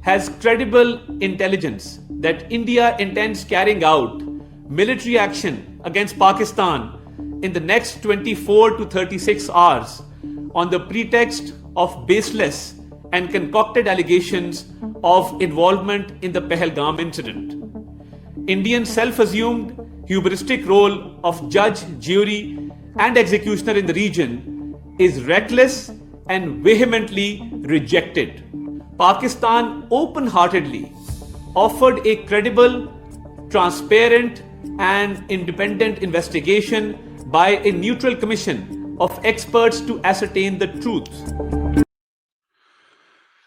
has credible intelligence that India intends carrying out military action against Pakistan in the next 24 to 36 hours on the pretext of baseless and concocted allegations of involvement in the Pahalgam incident. India's self-assumed hubristic role of judge, jury, and executioner in the region is reckless and vehemently rejected. Pakistan open-heartedly offered a credible, transparent, and independent investigation by a neutral commission of experts to ascertain the truth.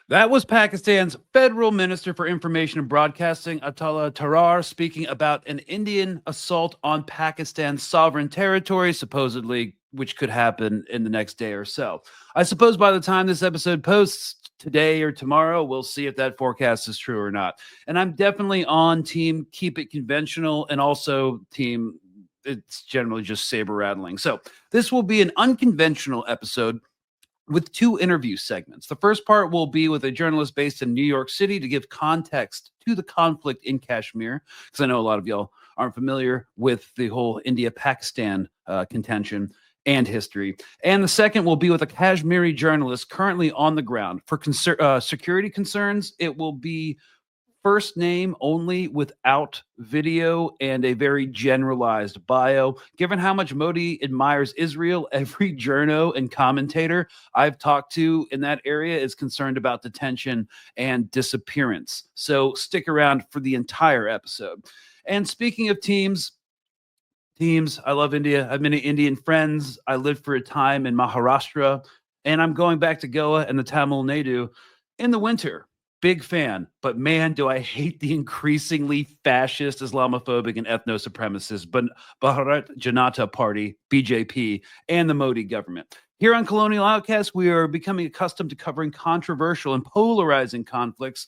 That was Pakistan's Federal Minister for Information and Broadcasting, Atullah Tarar, speaking about an Indian assault on Pakistan's sovereign territory, supposedly, which could happen in the next day or so. I suppose by the time this episode posts today or tomorrow, we'll see if that forecast is true or not. And I'm definitely on team keep it conventional and also team it's generally just saber rattling. So this will be an unconventional episode with two interview segments. The first part will be with a journalist based in New York City to give context to the conflict in Kashmir, because I know a lot of y'all aren't familiar with the whole India-Pakistan contention and history. And the second will be with a Kashmiri journalist currently on the ground. For security concerns, it will be first name only without video and a very generalized bio. Given how much Modi admires Israel, every journo and commentator I've talked to in that area is concerned about detention and disappearance. So stick around for the entire episode. And speaking of teams, I love India. I have many Indian friends. I lived for a time in Maharashtra, and I'm going back to Goa and the Tamil Nadu in the winter. Big fan, but man, do I hate the increasingly fascist, Islamophobic, and ethno-supremacist Bharat Janata Party, BJP, and the Modi government. Here on Colonial Outcasts, we are becoming accustomed to covering controversial and polarizing conflicts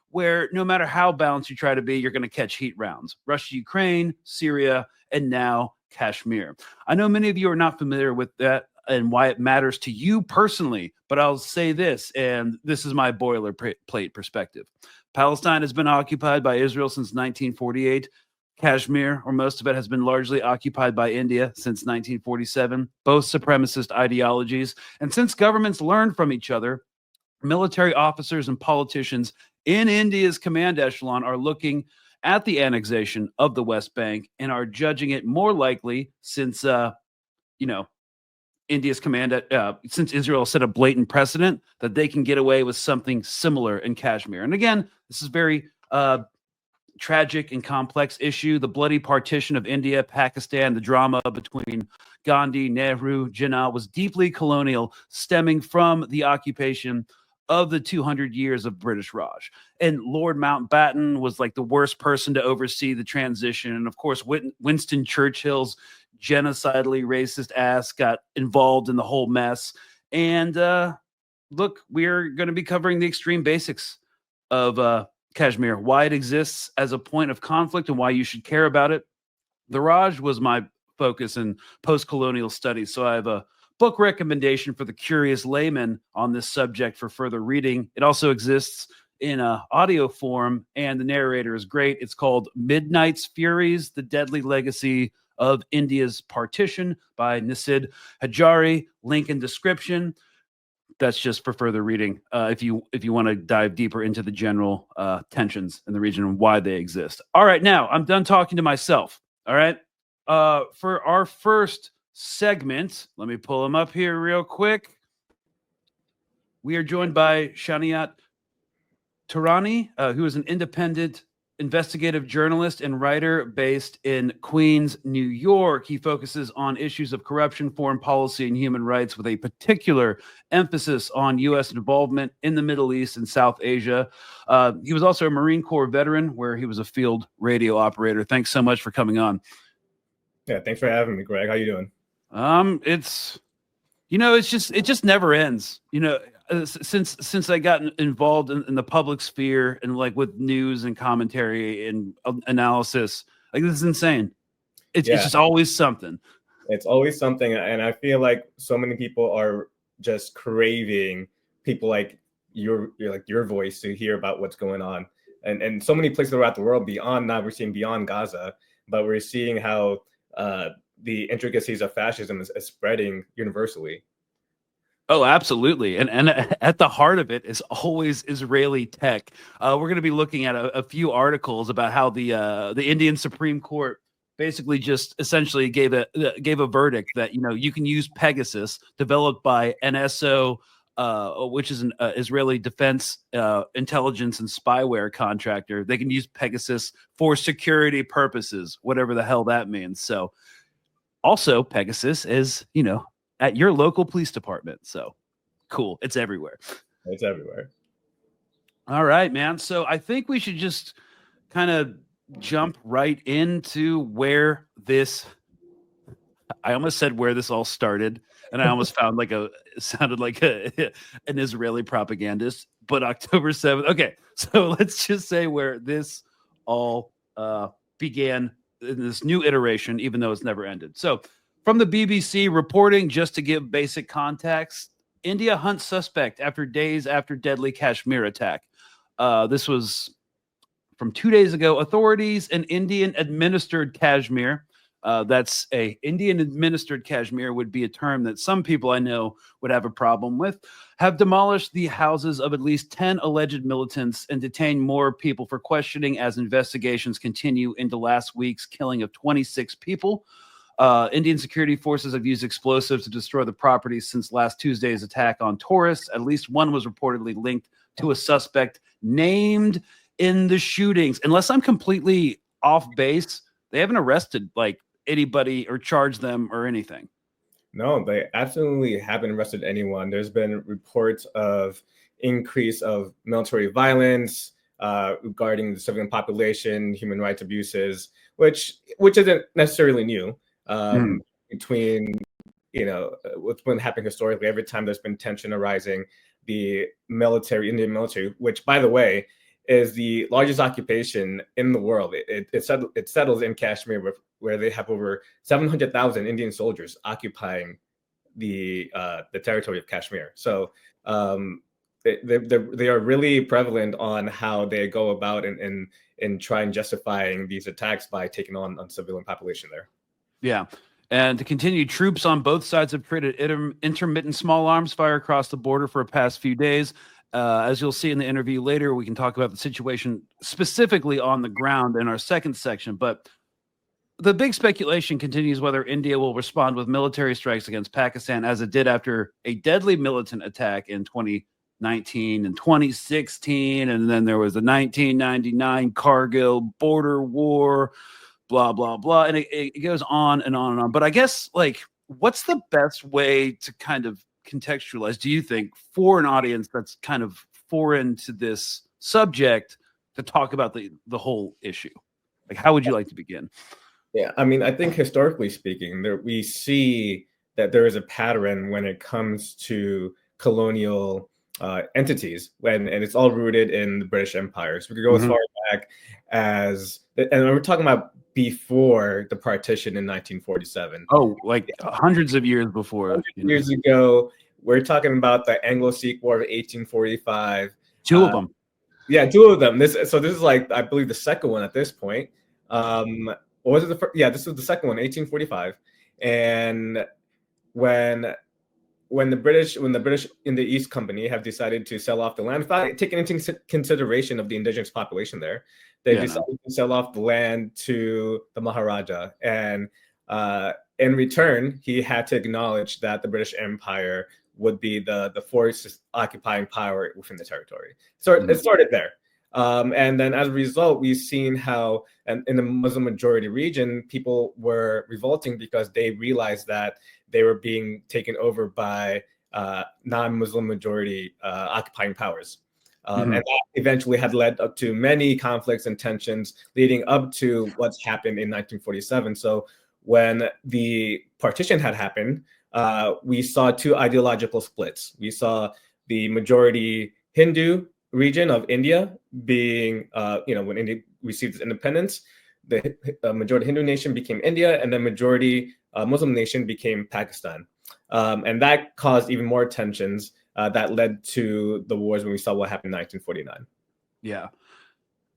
where no matter how balanced you try to be, you're going to catch heat rounds. Russia, Ukraine, Syria, and now Kashmir. I know many of you are not familiar with that and why it matters to you personally, but I'll say this, and this is my boilerplate perspective. Palestine has been occupied by Israel since 1948. Kashmir, or most of it, has been largely occupied by India since 1947, both supremacist ideologies. And since governments learn from each other, military officers and politicians in India's command echelon are looking at the annexation of the West Bank and are judging it more likely since, India's command, since Israel set a blatant precedent that they can get away with something similar in Kashmir. And again, this is very tragic and complex issue. The bloody partition of India, Pakistan, the drama between Gandhi, Nehru, Jinnah was deeply colonial, stemming from the occupation of the 200 years of British Raj. And Lord Mountbatten was like the worst person to oversee the transition. And of course, Winston Churchill's genocidally racist ass got involved in the whole mess. And look, we're going to be covering the extreme basics of Kashmir, why it exists as a point of conflict and why you should care about it. The Raj was my focus in post-colonial studies, so I have a book recommendation for the curious layman on this subject for further reading. It also exists in audio form, and the narrator is great. It's called Midnight's Furies, The Deadly Legacy of India's Partition by Nisid Hajari. Link in description. That's just for further reading. If you want to dive deeper into the general tensions in the region and why they exist. All right, now I'm done talking to myself. All right. For our first segment, let me pull them up here real quick. We are joined by Shaniyat Turari, who is an independent investigative journalist and writer based in Queens, New York. He focuses on issues of corruption, foreign policy, and human rights with a particular emphasis on U.S. involvement in the Middle East and South Asia. He was also a Marine Corps veteran where he was a field radio operator. Thanks so much for coming on. Yeah, thanks for having me, Greg. How you doing? It just never ends. Since I got involved in the public sphere and like with news and commentary and analysis, like this is insane. It's just always something. It's always something, and I feel like so many people are just craving people like your voice to hear about what's going on, and so many places throughout the world beyond. Now we're seeing beyond Gaza, but we're seeing how the intricacies of fascism is spreading universally. Oh, absolutely. And at the heart of it is always Israeli tech. We're going to be looking at a few articles about how the Indian Supreme Court basically just essentially gave a verdict that, you can use Pegasus, developed by NSO, which is an Israeli defense intelligence and spyware contractor. They can use Pegasus for security purposes, whatever the hell that means. So also Pegasus is, at your local police department. So cool. It's everywhere. It's everywhere. All right, man. So I think we should just kind of jump right into where this, I almost said where this all started, and I almost found sounded like an Israeli propagandist, but October 7th. Okay. So let's just say where this all began in this new iteration, even though it's never ended. So from the BBC reporting, just to give basic context, India hunts suspect after days after deadly Kashmir attack. This was from 2 days ago. Authorities in Indian-administered Kashmir, that's a Indian-administered Kashmir would be a term that some people I know would have a problem with, have demolished the houses of at least 10 alleged militants and detained more people for questioning as investigations continue into last week's killing of 26 people. Indian security forces have used explosives to destroy the properties since last Tuesday's attack on tourists. At least one was reportedly linked to a suspect named in the shootings. Unless I'm completely off base, they haven't arrested anybody or charged them or anything. No, they absolutely haven't arrested anyone. There's been reports of increase of military violence regarding the civilian population, human rights abuses, which isn't necessarily new. Between what's been happening historically, every time there's been tension arising, the Indian military, which by the way is the largest occupation in the world, it settles in Kashmir, where they have over 700,000 Indian soldiers occupying the territory of Kashmir. So they are really prevalent on how they go about and trying justifying these attacks by taking on civilian population there. Yeah. And to continue, troops on both sides have created intermittent small arms fire across the border for the past few days. As you'll see in the interview later, we can talk about the situation specifically on the ground in our second section. But the big speculation continues whether India will respond with military strikes against Pakistan, as it did after a deadly militant attack in 2019 and 2016. And then there was the 1999 Kargil border war. Blah, blah, blah. And it goes on and on and on. But I guess, what's the best way to kind of contextualize, do you think, for an audience that's kind of foreign to this subject to talk about the whole issue? How would you like to begin? Yeah, I mean, I think historically speaking, we see that there is a pattern when it comes to colonial entities, and it's all rooted in the British Empire. So we could go as far back as, and we're talking about before the partition in 1947. Oh, hundreds of years before. Years ago, we're talking about the Anglo-Sikh War of 1845. Two of them. Yeah, two of them. This is I believe the second one at this point. Or was it the first? Yeah, this was the second one, 1845. And when the British in the East Company have decided to sell off the land without taking into consideration of the indigenous population there, they decided to sell off the land to the Maharaja, and in return, he had to acknowledge that the British Empire would be the force occupying power within the territory. So it started there. And then as a result, we've seen how in the Muslim majority region, people were revolting because they realized that they were being taken over by non-Muslim majority occupying powers. And that eventually had led up to many conflicts and tensions leading up to what's happened in 1947. So when the partition had happened, we saw two ideological splits. We saw the majority Hindu region of India being, when India received its independence, the majority Hindu nation became India, and the majority Muslim nation became Pakistan. And that caused even more tensions that led to the wars when we saw what happened in 1949. Yeah.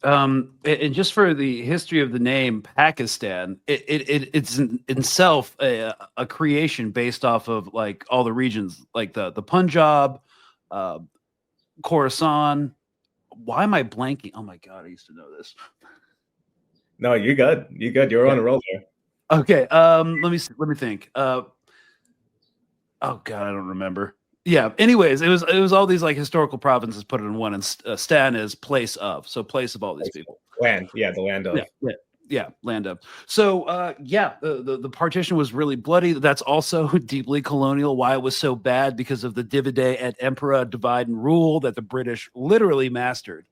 And just for the history of the name Pakistan, it's in itself a creation based off of like all the regions, like the Punjab, Khorasan. Why am I blanking? Oh my God, I used to know this. No, you're good. You're good. You're on a roll there. Okay. Let me think. Oh God, I don't remember. Yeah. Anyways, it was all these like historical provinces put in one, and Stan is place of, so place of all these people. Land. Yeah, the land of. Yeah, land of. So the partition was really bloody. That's also deeply colonial. Why it was so bad, because of the divide et impera, divide and rule, that the British literally mastered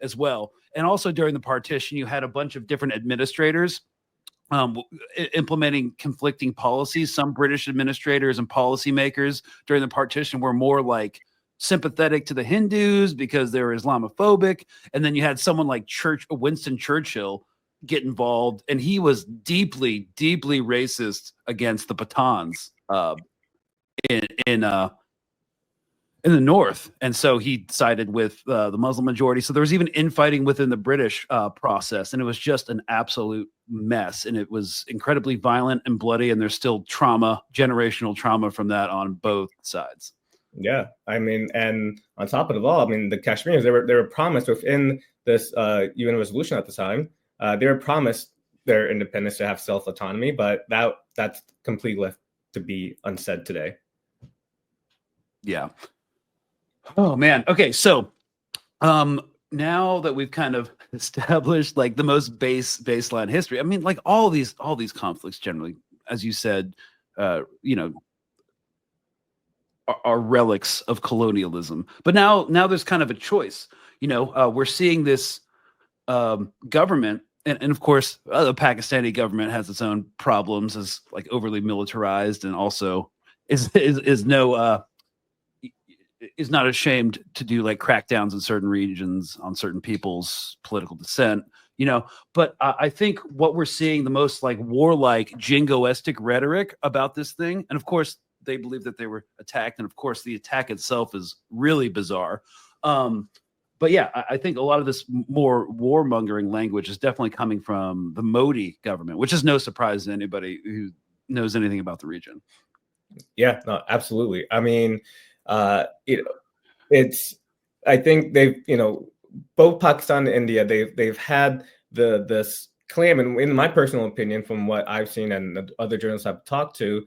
as well. And also during the partition, you had a bunch of different administrators implementing conflicting policies. Some British administrators and policymakers during the partition were more like sympathetic to the Hindus because they were Islamophobic. And then you had someone like Winston Churchill get involved, and he was deeply, deeply racist against the Pathans in the north, and so he sided with the Muslim majority. So there was even infighting within the British process, and it was just an absolute mess. And it was incredibly violent and bloody, and there's still trauma, generational trauma from that on both sides. Yeah, I mean, and on top of it all, I mean, the Kashmiris, they were promised within this UN resolution at the time, they were promised their independence, to have self-autonomy, but that's completely left to be unsaid today. Yeah. Oh man. Okay. So, now that we've kind of established like the most baseline history, I mean, like all these conflicts generally, as you said, you know, are relics of colonialism. But now there's kind of a choice. You know, we're seeing this government, and of course, the Pakistani government has its own problems, as like overly militarized, and also is not ashamed to do like crackdowns in certain regions on certain people's political dissent, you know. But I think what we're seeing, the most like warlike, jingoistic rhetoric about this thing, and of course they believe that they were attacked, and of course the attack itself is really bizarre. But yeah, I think a lot of this more warmongering language is definitely coming from the Modi government, which is no surprise to anybody who knows anything about the region. Yeah, no, absolutely. I mean, you know, it's, I think they've, you know, both Pakistan and India, they've had this claim, and in my personal opinion, from what I've seen and the other journalists I've talked to,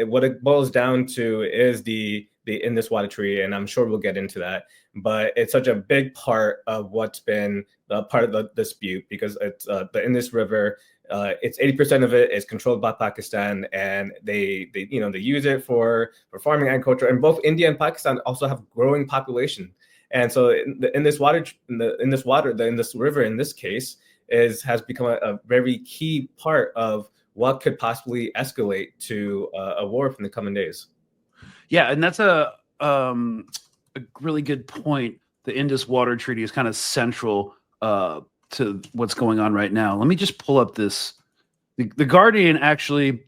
what it boils down to is the Indus water treaty, and I'm sure we'll get into that. But it's such a big part of what's been part of the dispute, because it's the Indus River. It's 80% of it is controlled by Pakistan, and they you know, they use it for farming, agriculture, and both India and Pakistan also have growing population. And so the Indus River in this case has become a very key part of what could possibly escalate to a war in the coming days. Yeah, and that's a really good point. The Indus Water Treaty is kind of central to what's going on right now. Let me just pull up this. The Guardian actually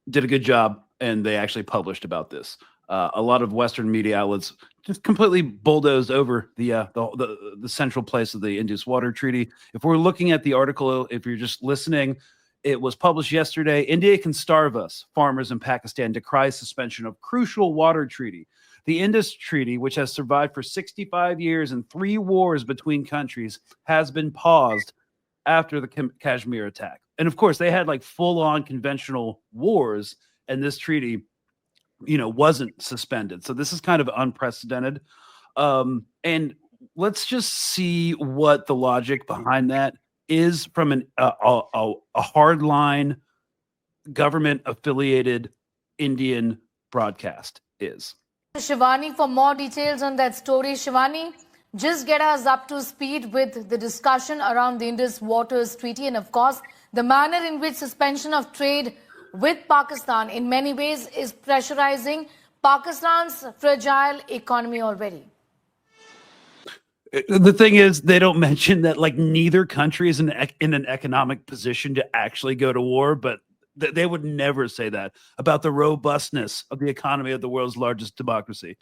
did a good job, and they actually published about this. A lot of Western media outlets just completely bulldozed over the central place of the Indus Water Treaty. If we're looking at the article, if you're just listening, it was published yesterday. India can starve us. Farmers in Pakistan decry suspension of crucial water treaty. The Indus Treaty, which has survived for 65 years and 3 wars between countries, has been paused after the Kashmir attack. And of course, they had like full-on conventional wars, and this treaty, you know, wasn't suspended. So this is kind of unprecedented. And let's just see what the logic behind that is from a hardline government-affiliated Indian broadcast is. Shivani for more details on that story. Shivani, just get us up to speed with the discussion around the Indus Waters Treaty, and of course the manner in which suspension of trade with Pakistan in many ways is pressurizing Pakistan's fragile economy already. The thing is, they don't mention that like neither country is in an economic position to actually go to war, but They would never say that about the robustness of the economy of the world's largest democracy.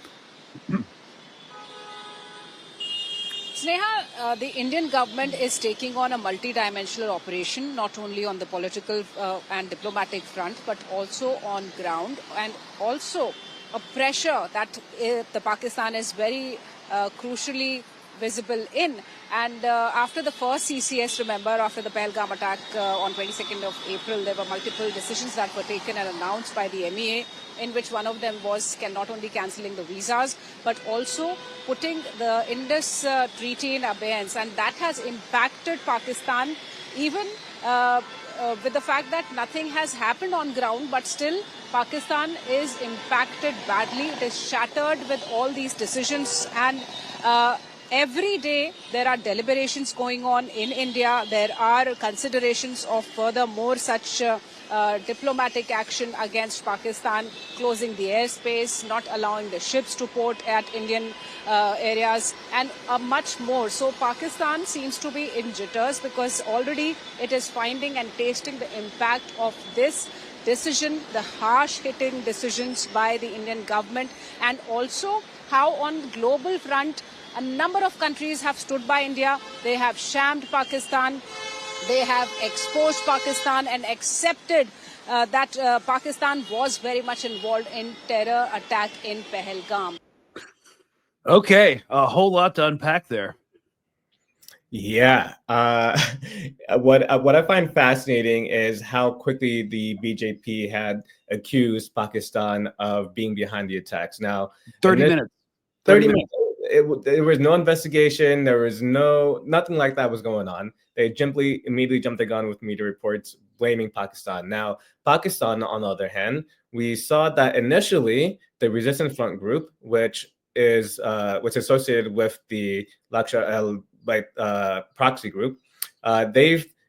Sneha, the Indian government is taking on a multi-dimensional operation, not only on the political and diplomatic front, but also on ground, and also a pressure that the Pakistan is very crucially visible in. And after the first CCS, remember, after the Pahalgam attack on 22nd of April, there were multiple decisions that were taken and announced by the MEA, in which one of them was not only cancelling the visas, but also putting the Indus Treaty in abeyance. And that has impacted Pakistan, even with the fact that nothing has happened on ground, but still Pakistan is impacted badly. It is shattered with all these decisions, and every day there are deliberations going on in India. There are considerations of further more such diplomatic action against Pakistan, closing the airspace, not allowing the ships to port at Indian areas, and much more. So Pakistan seems to be in jitters because already it is finding and tasting the impact of this decision, the harsh hitting decisions by the Indian government, and also how on global front a number of countries have stood by India. They have shammed Pakistan. They have exposed Pakistan and accepted that Pakistan was very much involved in terror attack in Pahalgam. Okay, a whole lot to unpack there. Yeah. What I find fascinating is how quickly the BJP had accused Pakistan of being behind the attacks. Now, 30 minutes. 30 minutes. There was no investigation. There was nothing like that was going on. They immediately jumped the gun with media reports blaming Pakistan. Now, Pakistan, on the other hand, we saw that initially the Resistance Front group, which is associated with the Lashkar proxy group,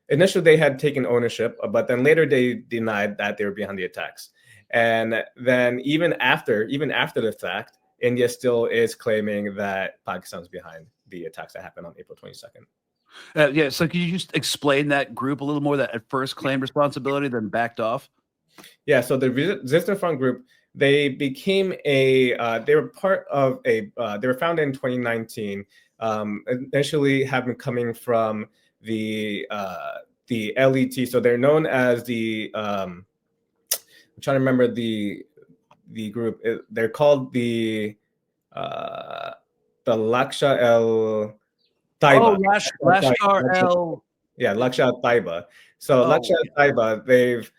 initially they had taken ownership, but then later they denied that they were behind the attacks. And then even after the fact, India still is claiming that Pakistan's behind the attacks that happened on April 22nd. Yeah, so can you just explain that group a little more, that at first claimed responsibility, then backed off? Yeah, so the Resistance Front group, they became they were part of they were founded in 2019, initially have been coming from the LET, so they're known as the, I'm trying to remember the group, they're called the Lashkar el Taiba. Lashkar el. Yeah, Lashkar el Taiba. So Lashkar el Taiba, they've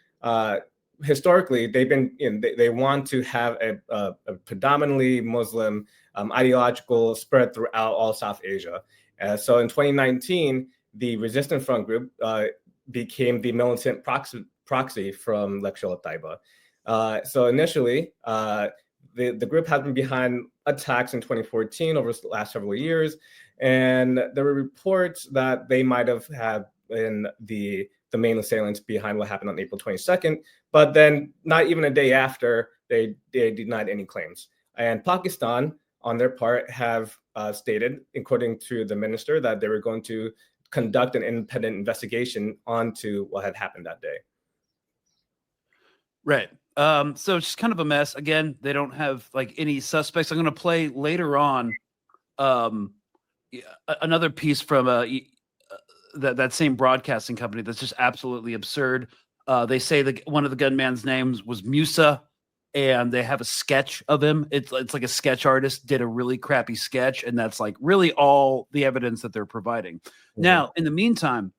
historically they've been they want to have a predominantly Muslim ideological spread throughout all South Asia. So in 2019, the Resistance Front group became the militant proxy from Lashkar el Taiba. So initially, the group has been behind attacks in 2014 over the last several years, and there were reports that they might have been the main assailants behind what happened on April 22nd, but then not even a day after, they denied any claims. And Pakistan, on their part, have stated, according to the minister, that they were going to conduct an independent investigation onto what had happened that day. Right. So it's just kind of a mess. Again, they don't have like any suspects. I'm going to play later on another piece from that same broadcasting company that's just absolutely absurd. They say that one of the gunman's names was Musa, and they have a sketch of him. It's like a sketch artist did a really crappy sketch, and that's like really all the evidence that they're providing. Mm-hmm. Now, in the meantime,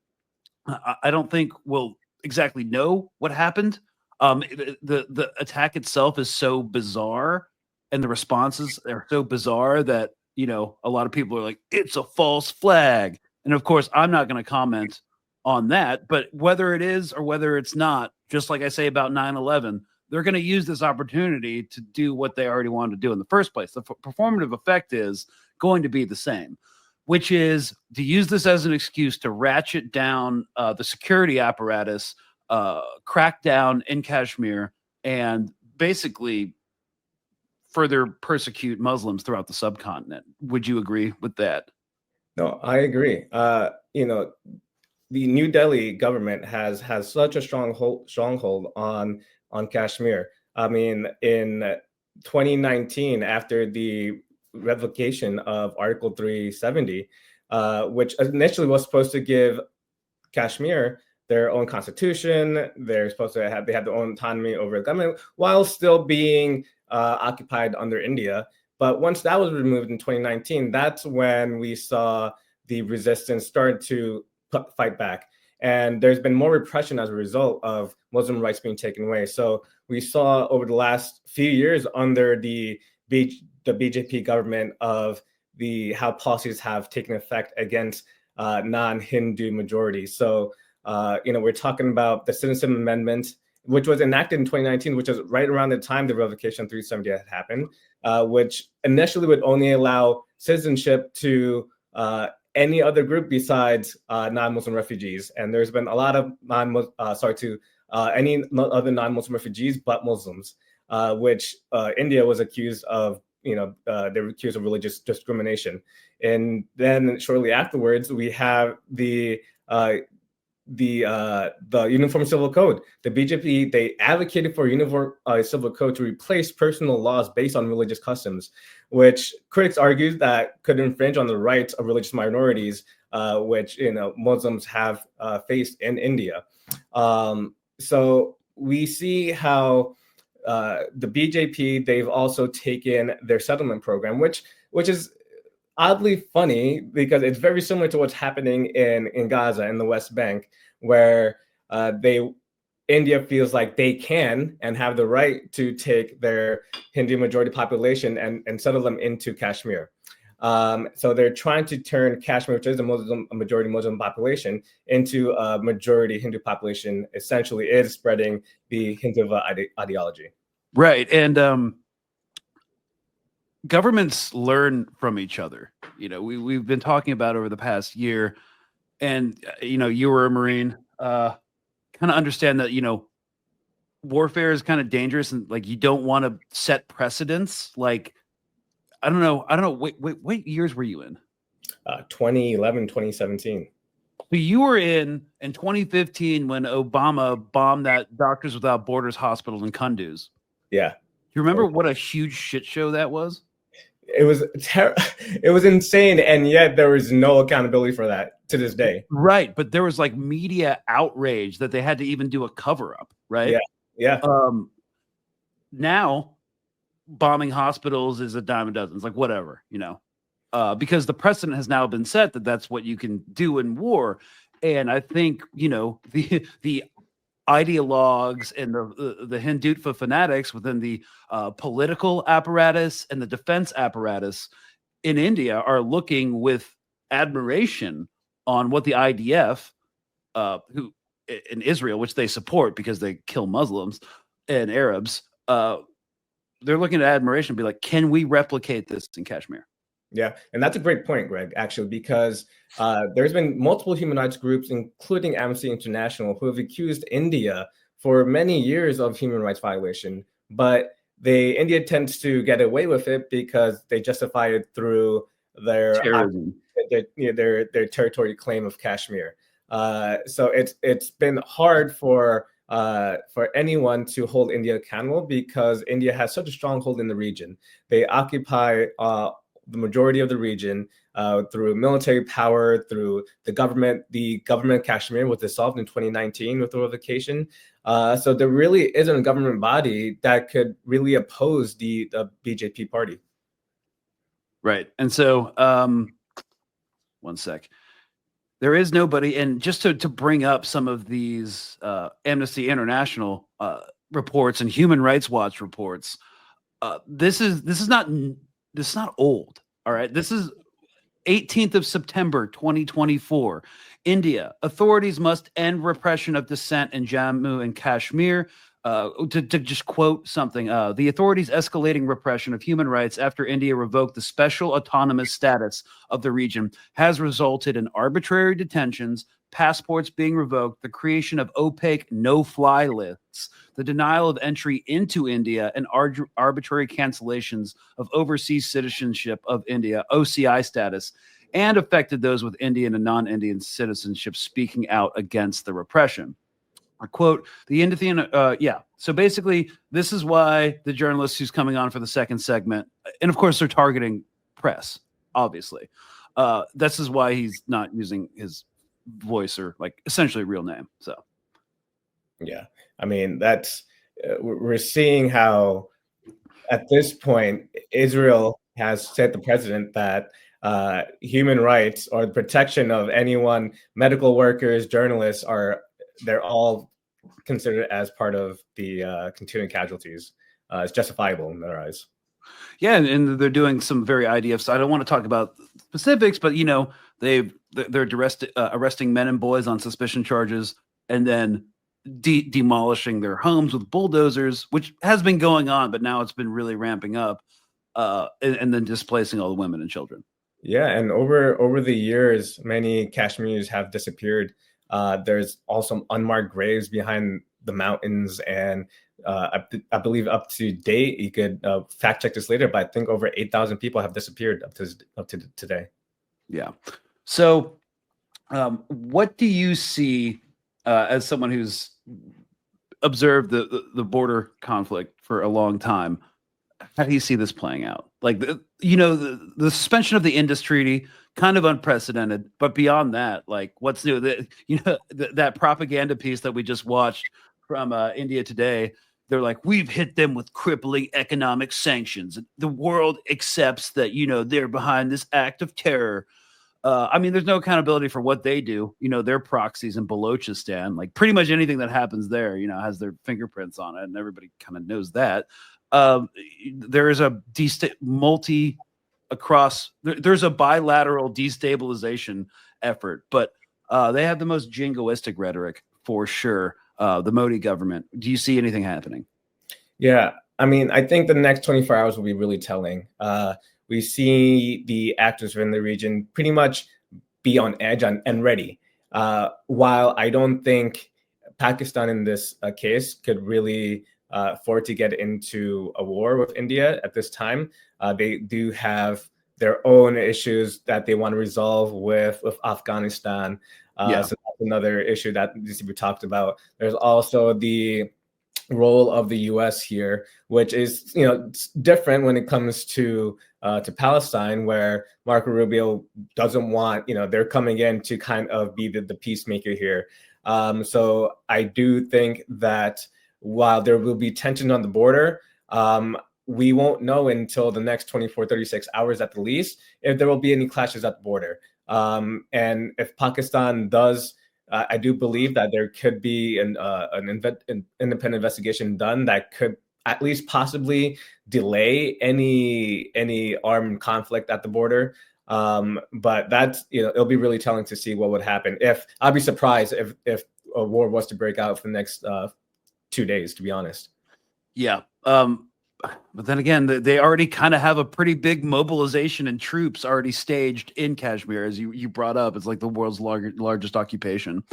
I don't think we'll exactly know what happened. The attack itself is so bizarre, and the responses are so bizarre that, a lot of people are like, it's a false flag. And of course, I'm not going to comment on that, but whether it is or whether it's not, just like I say about 9/11, they're going to use this opportunity to do what they already wanted to do in the first place. The performative effect is going to be the same, which is to use this as an excuse to ratchet down the security apparatus, crack down in Kashmir, and basically further persecute Muslims throughout the subcontinent. Would you agree with that? No, I agree. the New Delhi government has such a stronghold on Kashmir. I mean, in 2019, after the revocation of Article 370, which initially was supposed to give Kashmir their own constitution, they're supposed to have their own autonomy over the government while still being occupied under India. But once that was removed in 2019, that's when we saw the resistance start to fight back. And there's been more repression as a result of Muslim rights being taken away. So we saw over the last few years under the BJP government of how policies have taken effect against non-Hindu majorities. So, we're talking about the Citizenship Amendment, which was enacted in 2019, which is right around the time the revocation of 370 had happened, which initially would only allow citizenship to any other group besides non-Muslim refugees. And there's been a lot of any other non-Muslim refugees but Muslims, which India was accused of. They were accused of religious discrimination. And then shortly afterwards, we have the Uniform Civil Code. The BJP, they advocated for a uniform civil code to replace personal laws based on religious customs, which critics argued that could infringe on the rights of religious minorities, which Muslims have faced in India. So we see how the BJP, they've also taken their settlement program, which is oddly funny because it's very similar to what's happening in Gaza in the West Bank, where India feels like they can and have the right to take their Hindu majority population and settle them into Kashmir. So they're trying to turn Kashmir, which is a majority Muslim population, into a majority Hindu population. Essentially, is spreading the Hindu ideology. Right, and governments learn from each other. We've been talking about over the past year, and you were a Marine. Kind of understand that warfare is kind of dangerous, and like you don't want to set precedents. Like I don't know. What years were you in? 2011, 2017. So you were in 2015 when Obama bombed that Doctors Without Borders hospital in Kunduz. Yeah. You remember what a huge shit show that was? It was it was insane, and yet there was no accountability for that to this day. Right, but there was like media outrage that they had to even do a cover up, right? Yeah. Now bombing hospitals is a dime a dozen. It's like whatever, because the precedent has now been set that that's what you can do in war. And I think, the ideologues and the Hindutva fanatics within the political apparatus and the defense apparatus in India are looking with admiration on what the IDF, who in Israel, which they support because they kill Muslims and Arabs, they're looking at admiration and be like, can we replicate this in Kashmir? Yeah, and that's a great point, Greg, actually, because there's been multiple human rights groups, including Amnesty International, who have accused India for many years of human rights violation. But India tends to get away with it because they justify it through their territory claim of Kashmir. So it's been hard for anyone to hold India accountable because India has such a stronghold in the region. They occupy the majority of the region through military power, through the government. The government of Kashmir was dissolved in 2019 with the revocation. So there really isn't a government body that could really oppose the BJP party. Right. And so, one sec. There is nobody, and just to bring up some of these Amnesty International reports and Human Rights Watch reports, this is not old. All right. This is 18th of September, 2024. India, authorities must end repression of dissent in Jammu and Kashmir. To just quote something, the authorities escalating repression of human rights after India revoked the special autonomous status of the region has resulted in arbitrary detentions, passports being revoked, the creation of opaque no-fly lists, the denial of entry into India, and arbitrary cancellations of overseas citizenship of India, OCI status. and affected those with Indian and non-Indian citizenship speaking out against the repression. I quote the Indian. So basically, this is why the journalist who's coming on for the second segment, and of course they're targeting press, obviously. This is why he's not using his voice or like essentially real name. So, yeah, I mean that's we're seeing how at this point Israel has set the precedent that human rights or the protection of anyone, medical workers, journalists they're all considered as part of the continuing casualties. It's justifiable in their eyes. Yeah, and they're doing some very IDF. So I don't want to talk about specifics, but they're arresting men and boys on suspicion charges, and then demolishing their homes with bulldozers, which has been going on, but now it's been really ramping up, and then displacing all the women and children. Yeah, and over the years, many Kashmiris have disappeared. There's also unmarked graves behind the mountains, and I believe up to date, you could fact check this later, but I think over 8,000 people have disappeared up to today. Yeah. So, what do you see as someone who's observed the border conflict for a long time? How do you see this playing out? Like, the suspension of the Indus Treaty, kind of unprecedented, but beyond that, like, what's new? That propaganda piece that we just watched from India Today, they're like, we've hit them with crippling economic sanctions. The world accepts that, they're behind this act of terror. I mean, there's no accountability for what they do. Their proxies in Balochistan, like pretty much anything that happens there, has their fingerprints on it, and everybody kind of knows that. There is a there's a bilateral destabilization effort, but they have the most jingoistic rhetoric for sure. The Modi government. Do you see anything happening? Yeah, I mean, I think the next 24 hours will be really telling. We see the actors in the region pretty much be on edge and ready. While I don't think Pakistan in this case could really afford to get into a war with India at this time, they do have their own issues that they want to resolve with Afghanistan. So that's another issue that needs to be talked about. There's also the role of the U.S. here, which is different when it comes to Palestine, where Marco Rubio doesn't want they're coming in to kind of be the peacemaker here. So I do think that while there will be tension on the border, we won't know until the next 36 hours at the least if there will be any clashes at the border. And if Pakistan does, I do believe that there could be an independent investigation done that could at least possibly delay any armed conflict at the border. But that's it'll be really telling to see what would happen. I'd be surprised if a war was to break out for the next 2 days, to be honest. Yeah. But then again, they already kind of have a pretty big mobilization and troops already staged in Kashmir, as you brought up. It's like the world's largest occupation.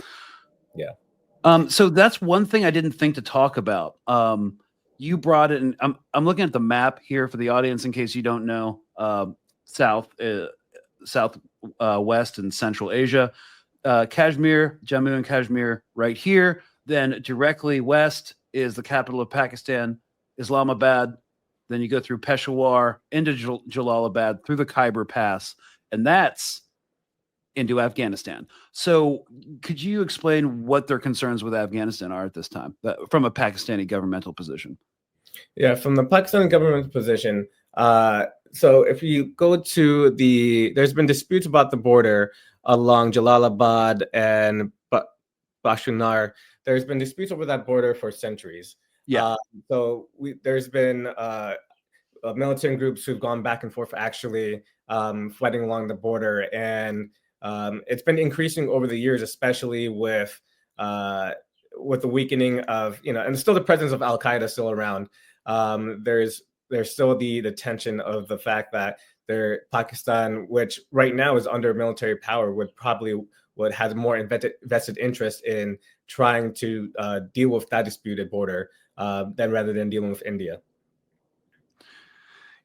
Yeah. So that's one thing I didn't think to talk about. You brought it, and I'm looking at the map here for the audience in case you don't know. South, west, and Central Asia. Kashmir, Jammu and Kashmir, right here. Then directly west is the capital of Pakistan, Islamabad. Then you go through Peshawar into Jalalabad through the Khyber Pass, and that's into Afghanistan. So could you explain what their concerns with Afghanistan are at this time from a Pakistani governmental position? Yeah, from the Pakistani government position. So if you go to there's been disputes about the border along Jalalabad and Bashtunar. There's been disputes over that border for centuries. Yeah. So there's been militant groups who've gone back and forth actually fighting along the border, and it's been increasing over the years, especially with the weakening of and still the presence of Al Qaeda still around. There's still the tension of the fact that Pakistan, which right now is under military power, would have more vested interest in trying to deal with that disputed border rather than dealing with India.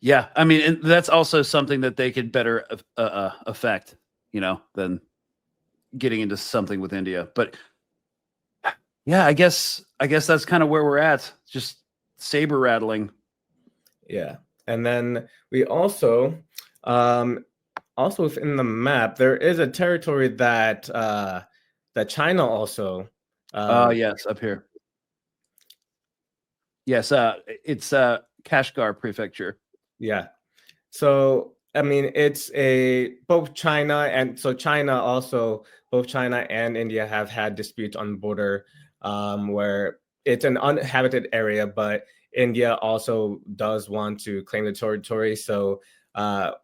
Yeah, I mean, and that's also something that they could better affect, than getting into something with India. But yeah, I guess that's kind of where we're at. Just saber rattling. Yeah, and then we also within the map there is a territory that that China also. Yes, up here. Yes, it's Kashgar Prefecture. Yeah. So I mean, it's both China and both China and India have had disputes on the border, where it's an uninhabited area, but India also does want to claim the territory. So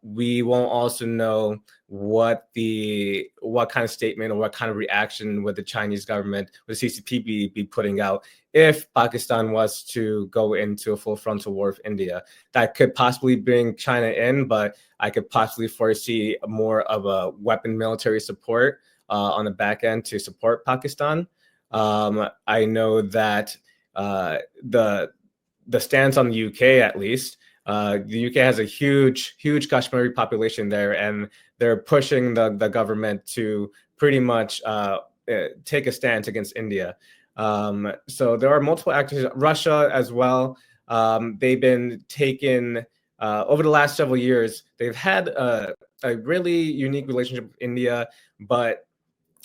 we won't also know what kind of statement or what kind of reaction would the Chinese government, would the CCP be putting out if Pakistan was to go into a full frontal war with India. That could possibly bring China in, but I could possibly foresee more of a weapon military support on the back end to support Pakistan. I know that the stance on the UK, at least, the UK has a huge Kashmiri population there, and they're pushing the government to pretty much take a stance against India. So there are multiple actors, Russia as well. They've been taken over the last several years. They've had a really unique relationship with India, but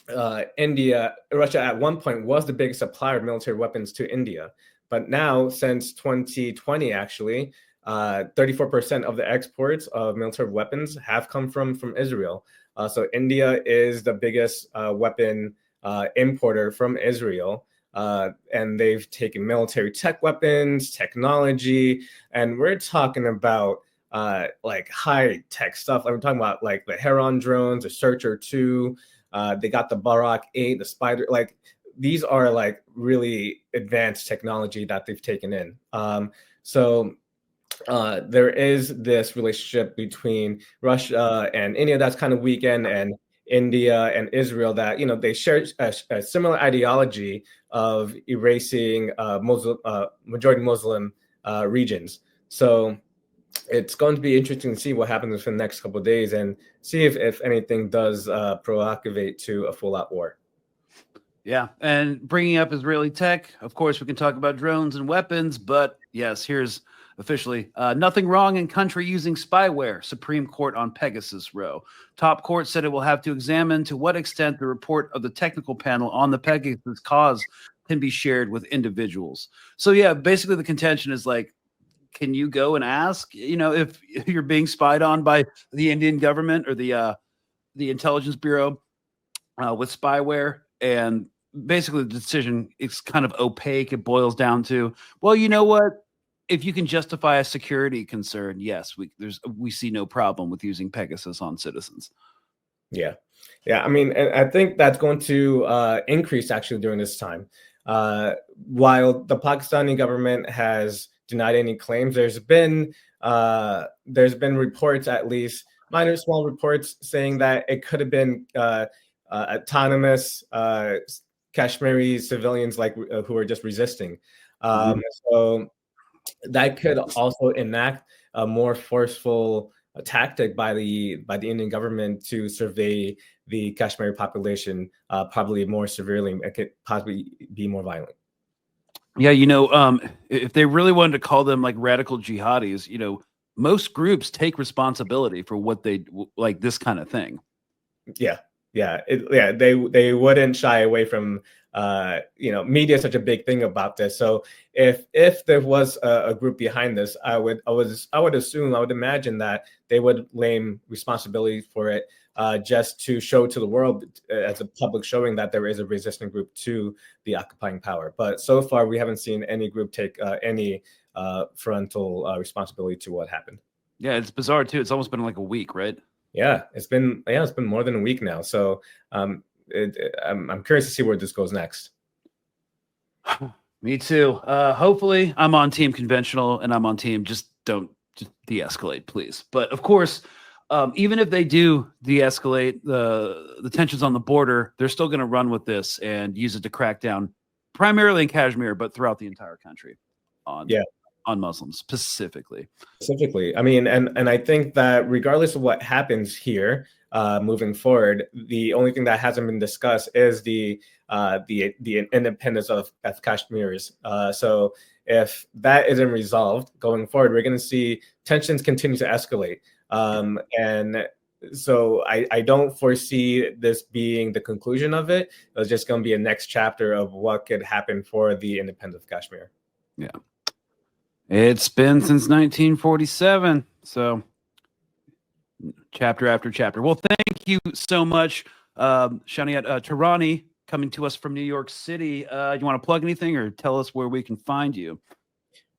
Russia at one point was the biggest supplier of military weapons to India. But now, since 2020, actually, 34% of the exports of military weapons have come from Israel. So India is the biggest weapon importer from Israel. And they've taken military tech weapons, technology, and we're talking about like high tech stuff. Like we're talking about like the Heron drones, the Searcher 2. They got the Barak 8, the Spider. Like these are like really advanced technology that they've taken in. So there is this relationship between Russia and India that's kind of weakened, and India and Israel that, they share a similar ideology of erasing majority Muslim regions. So it's going to be interesting to see what happens for the next couple of days and see if anything does proactivate to a full-out war. Yeah, and bringing up Israeli tech, of course, we can talk about drones and weapons, but yes, here's officially nothing wrong in country using spyware. Supreme Court on Pegasus row. Top court said it will have to examine to what extent the report of the technical panel on the Pegasus cause can be shared with individuals. So yeah, basically the contention is like, can you go and ask, if you're being spied on by the Indian government or the intelligence bureau with spyware? And basically the decision is kind of opaque. It boils down to, well, you know what? If you can justify a security concern, yes, we see no problem with using Pegasus on citizens. Yeah. I mean, and I think that's going to increase actually during this time. While the Pakistani government has denied any claims, there's been reports, at least minor small reports, saying that it could have been autonomous Kashmiri civilians who are just resisting. So that could also enact a more forceful tactic by the Indian government to survey the Kashmiri population probably more severely. It could possibly be more violent. Yeah, if they really wanted to call them like radical jihadis, most groups take responsibility for what they like this kind of thing. Yeah. They wouldn't shy away from media is such a big thing about this. So if there was a group behind this, I would imagine that they would claim responsibility for it, just to show to the world as a public showing that there is a resistant group to the occupying power. But so far, we haven't seen any group take any frontal responsibility to what happened. Yeah, it's bizarre too. It's almost been like a week, right? Yeah, it's been more than a week now. So I'm curious to see where this goes next. Me too. Hopefully, I'm on team conventional, and I'm on team just de-escalate, please. But of course, even if they do de-escalate the tensions on the border, they're still going to run with this and use it to crack down, primarily in Kashmir, but throughout the entire country. on Muslims specifically. Specifically, I mean, and I think that regardless of what happens here moving forward, the only thing that hasn't been discussed is the independence of Kashmirs. So if that isn't resolved going forward, we're going to see tensions continue to escalate. And so I don't foresee this being the conclusion of it. It's just going to be a next chapter of what could happen for the independence of Kashmir. Yeah. It's been since 1947. So chapter after chapter. Well, thank you so much, Shaniyat. Turari, coming to us from New York City. You want to plug anything or tell us where we can find you?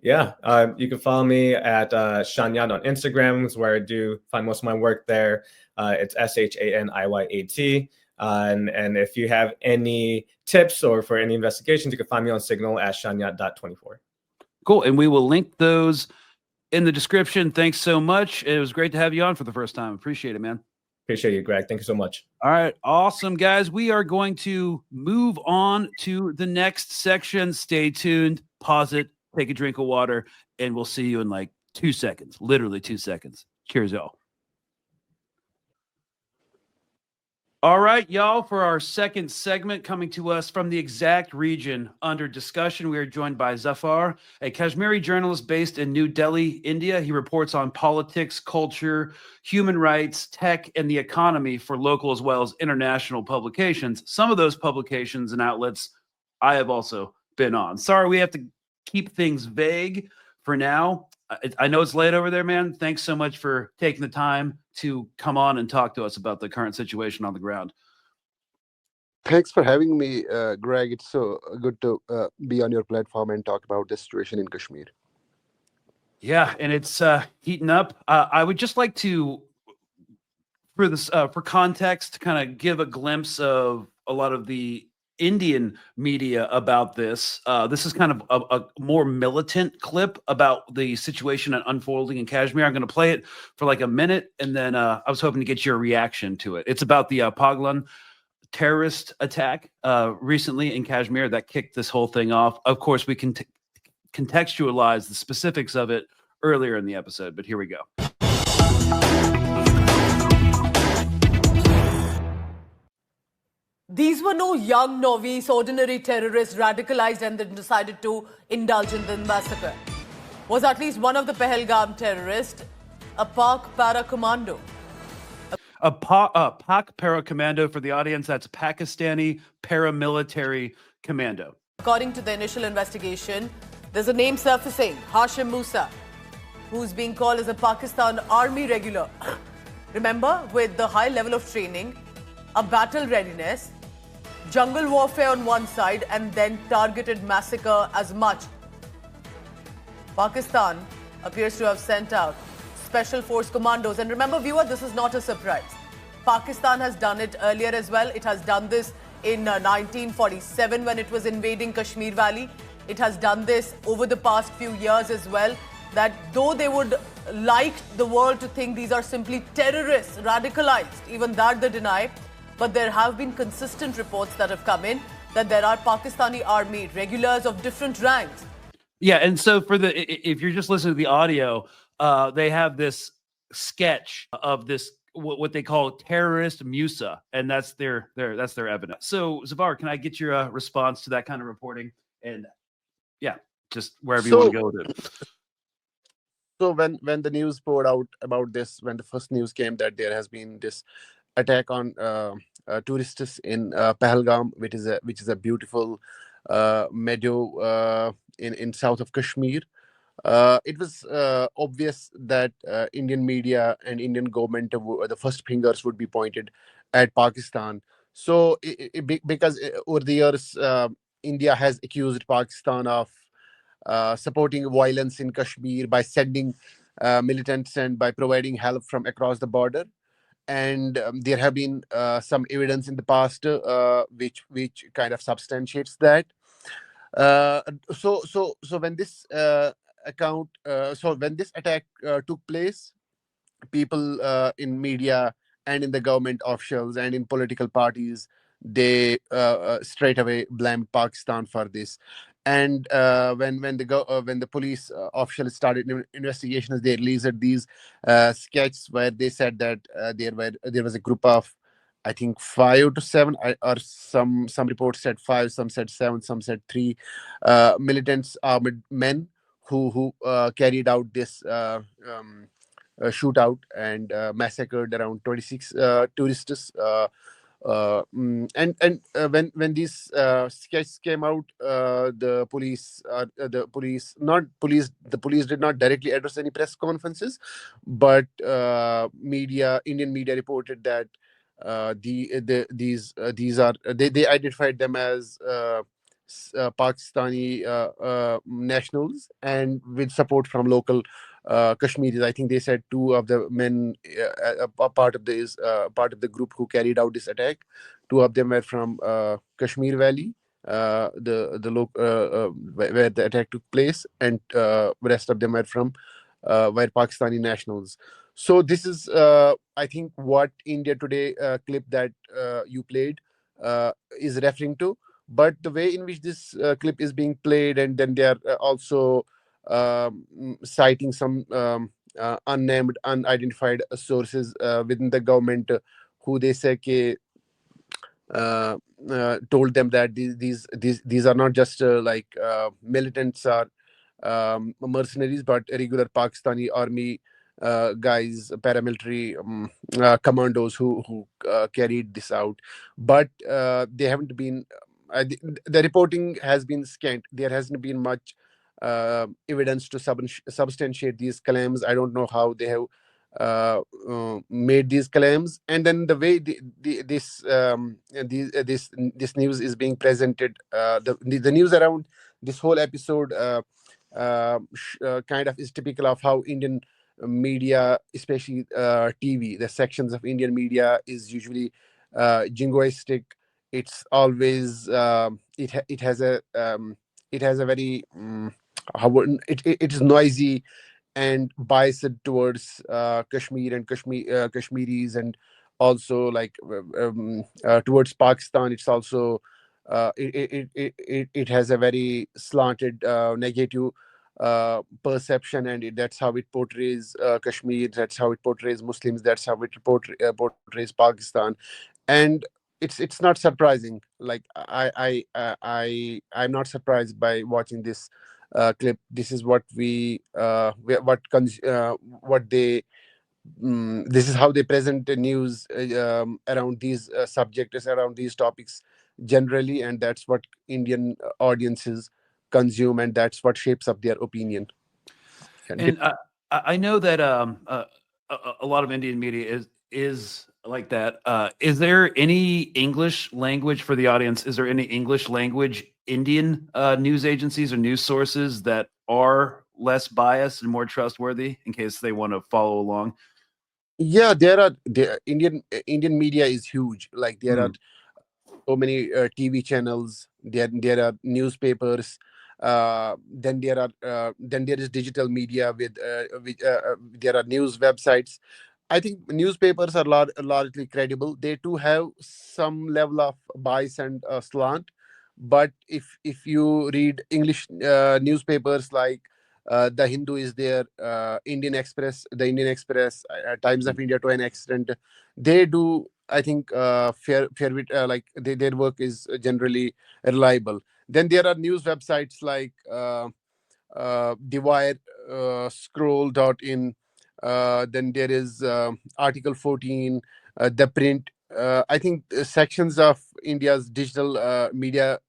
Yeah, you can follow me at Shaniyat on Instagram, is where I do find most of my work there. It's SHANIYAT. And if you have any tips or for any investigations, you can find me on Signal at Shaniyat.24. Cool. And we will link those in the description. Thanks so much. It was great to have you on for the first time. Appreciate it, man. Appreciate you, Greg. Thank you so much. All right. Awesome, guys. We are going to move on to the next section. Stay tuned. Pause it. Take a drink of water. And we'll see you in like 2 seconds. Literally 2 seconds. Cheers, y'all. All right, y'all, for our second segment, coming to us from the exact region under discussion, we are joined by Zafar, a Kashmiri journalist based in New Delhi, India. He reports on politics, culture, human rights, tech, and the economy for local as well as international publications. Some of those publications and outlets I have also been on. Sorry, we have to keep things vague for now. I know it's late over there, man. Thanks so much for taking the time to come on and talk to us about the current situation on the ground. Thanks for having me, Greg. It's so good to be on your platform and talk about the situation in Kashmir. Yeah, and it's heating up. I would just like to, for context, kind of give a glimpse of a lot of the Indian media about this. This is kind of a more militant clip about the situation unfolding in Kashmir. I'm going to play it for like a minute, and then I was hoping to get your reaction to it. It's about the Paglan terrorist attack recently in Kashmir that kicked this whole thing off. Of course, we can contextualize the specifics of it earlier in the episode, but here we go. These were no young, novice, ordinary terrorists radicalized and then decided to indulge in the massacre. Was at least one of the Pahalgam terrorists a Pak para-commando? A Pak para-commando, for the audience, that's Pakistani paramilitary commando. According to the initial investigation, there's a name surfacing, Hashim Musa, who's being called as a Pakistan Army regular. Remember, with the high level of training, a battle readiness, jungle warfare on one side, and then targeted massacre as much. Pakistan appears to have sent out special force commandos. And remember, viewer, this is not a surprise. Pakistan has done it earlier as well. It has done this in 1947 when it was invading Kashmir Valley. It has done this over the past few years as well. That though they would like the world to think these are simply terrorists, radicalized, even that they deny. But there have been consistent reports that have come in that there are Pakistani army regulars of different ranks. Yeah, and so if you're just listening to the audio, they have this sketch of this what they call terrorist Musa, and that's their evidence. So Zafar, can I get your response to that kind of reporting? And yeah, just wherever you want to go with it. So when the news poured out about this, when the first news came that there has been this attack on tourists in Pahalgam, which is a beautiful meadow in south of Kashmir. It was obvious that Indian media and Indian government, the first fingers would be pointed at Pakistan. So because over the years, India has accused Pakistan of supporting violence in Kashmir by sending militants and by providing help from across the border. And there have been some evidence in the past which kind of substantiates that. So when this when this attack took place, people in media and in the government officials and in political parties, they straight away blamed Pakistan for this. And when the police officials started investigations, they released these sketches where they said that there was a group of, I think, 5 to 7, or some reports said 5, some said 7, some said 3 militants, armored men who carried out this shootout and massacred around 26 tourists. When these sketches came out, the police did not directly address any press conferences, but Indian media reported that these are they identified them as Pakistani nationals, and with support from local Kashmiris. I think they said 2 of the men, part of the group who carried out this attack. 2 of them were from Kashmir Valley, where the attack took place, and rest of them were Pakistani nationals. So this is, I think, what India Today clip that you played is referring to. But the way in which this clip is being played, and then they are also citing some unnamed, unidentified sources within the government, who they say told them that these are not just militants or mercenaries, but regular Pakistani army guys, paramilitary commandos who carried this out. But they haven't been. The reporting has been scant. There hasn't been much evidence to substantiate these claims. I don't know how they have made these claims, and then the way this news is being presented, the news around this whole episode kind of is typical of how Indian media, especially TV, the sections of Indian media, is usually jingoistic. It's always it has a very it is noisy and biased towards Kashmir and Kashmiris, and also towards Pakistan. It's also it has a very slanted negative perception, and that's how it portrays Kashmir. That's how it portrays Muslims. That's how it portrays Pakistan, and it's not surprising. Like I'm not surprised by watching this clip. This is what this is how they present the news around these subjects, around these topics generally, and that's what Indian audiences consume, and that's what shapes up their opinion. And I know that a lot of Indian media is like that. Is there any English language for the audience? Is there any English language Indian news agencies or news sources that are less biased and more trustworthy, in case they want to follow along? Yeah, Indian media is huge. Like there are so many TV channels. There are newspapers. Then there is digital media with there are news websites. I think newspapers are largely credible. They too have some level of bias and slant. But if you read English newspapers like the Hindu is there, the Indian Express, Times of India to an extent, they do, I think, fair bit, their work is generally reliable. Then there are news websites like The Wire, Scroll.in. Then there is Article 14, The Print. I think sections of India's digital media.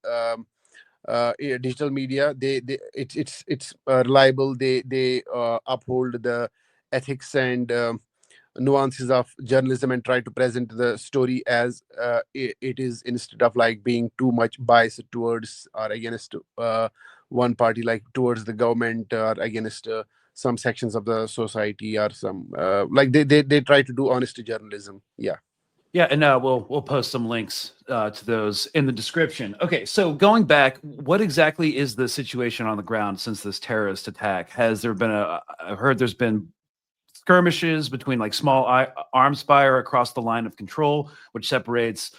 Digital media, it's reliable. They uphold the ethics and nuances of journalism, and try to present the story as it is, instead of like being too much biased towards or against one party, like towards the government or against some sections of the society, or some they try to do honest journalism. Yeah, and we'll post some links to those in the description. Okay, so going back, what exactly is the situation on the ground since this terrorist attack? Has there been I've heard there's been skirmishes between like small arms fire across the line of control, which separates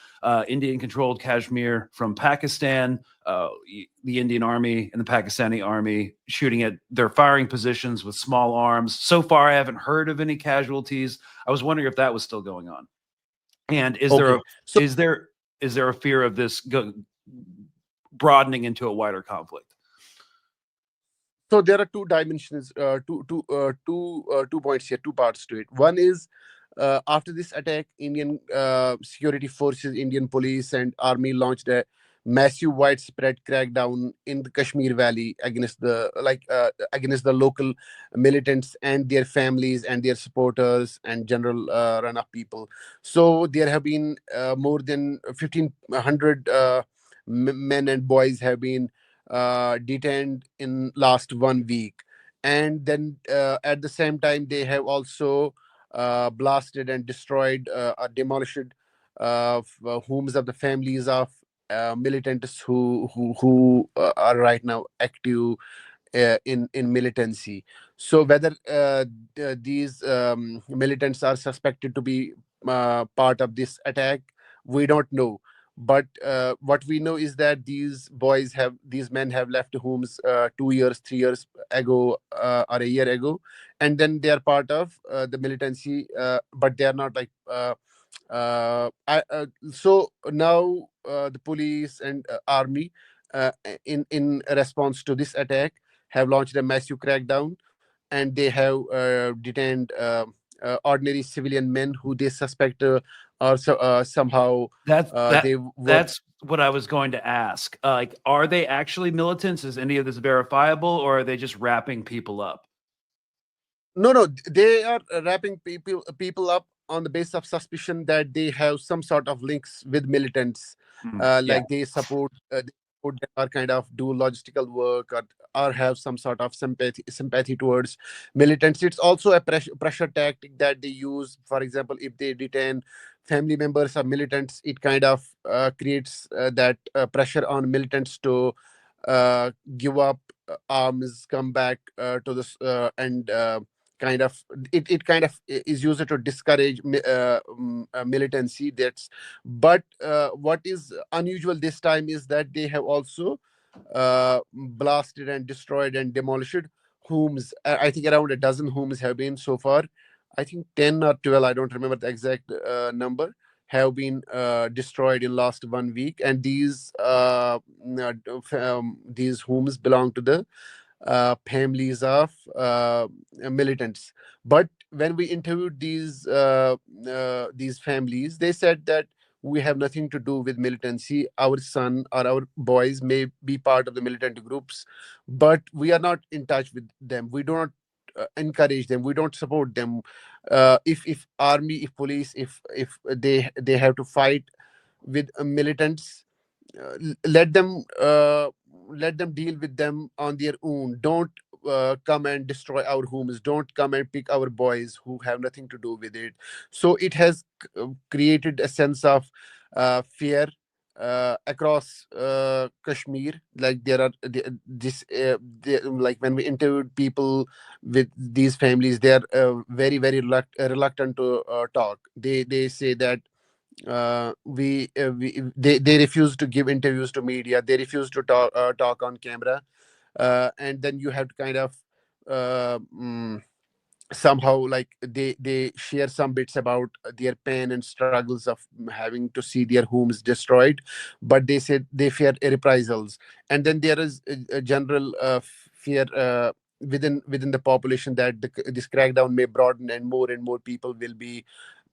Indian-controlled Kashmir from Pakistan. The Indian army and the Pakistani army shooting at their firing positions with small arms. So far, I haven't heard of any casualties. I was wondering if that was still going on. And is Okay. there a fear of this broadening into a wider conflict? So there are two dimensions, two points here, two parts to it. One is after this attack, Indian security forces, Indian police and army launched a massive, widespread crackdown in the Kashmir Valley against against the local militants and their families and their supporters and general run-up people. So there have been more than 1,500 men and boys have been detained in last 1 week, and then at the same time they have also blasted and destroyed or demolished homes of the families of militants who are right now active in militancy. So whether these militants are suspected to be part of this attack, we don't know. But what we know is that these men have left homes 2 years, 3 years ago, or a year ago, and then they are part of the militancy, but they are not like. So now the police and army, in response to this attack, have launched a massive crackdown, and they have detained ordinary civilian men who they suspect are somehow they were. That's what I was going to ask. Like, are they actually militants? Is any of this verifiable, or are they just wrapping people up? No, they are wrapping people up on the basis of suspicion that they have some sort of links with militants, like they support them or kind of do logistical work, or have some sort of sympathy towards militants. It's also a pressure tactic that they use. For example, if they detain family members of militants, it kind of creates that pressure on militants to give up arms, come back to this, and kind of it kind of is used to discourage militancy. But what is unusual this time is that they have also blasted and destroyed and demolished homes. I think around a dozen homes have been so far. I think 10 or 12, I don't remember the exact number, have been destroyed in last 1 week, and these homes belong to the families of militants. But when we interviewed these families, they said that we have nothing to do with militancy. Our son or our boys may be part of the militant groups, but we are not in touch with them. We do not encourage them. We don't support them. If army, if police, if they have to fight with militants, let them deal with them on their own. Don't come and destroy our homes. Don't come and pick our boys who have nothing to do with it. So it has created a sense of fear across Kashmir. Like there are like when we interviewed people with these families, they are very reluctant to talk. They say that they refuse to give interviews to media. They refuse to talk on camera, and then you have to kind of somehow, like, they share some bits about their pain and struggles of having to see their homes destroyed, but they said they fear reprisals. And then there is a general fear within the population that this crackdown may broaden and more people will be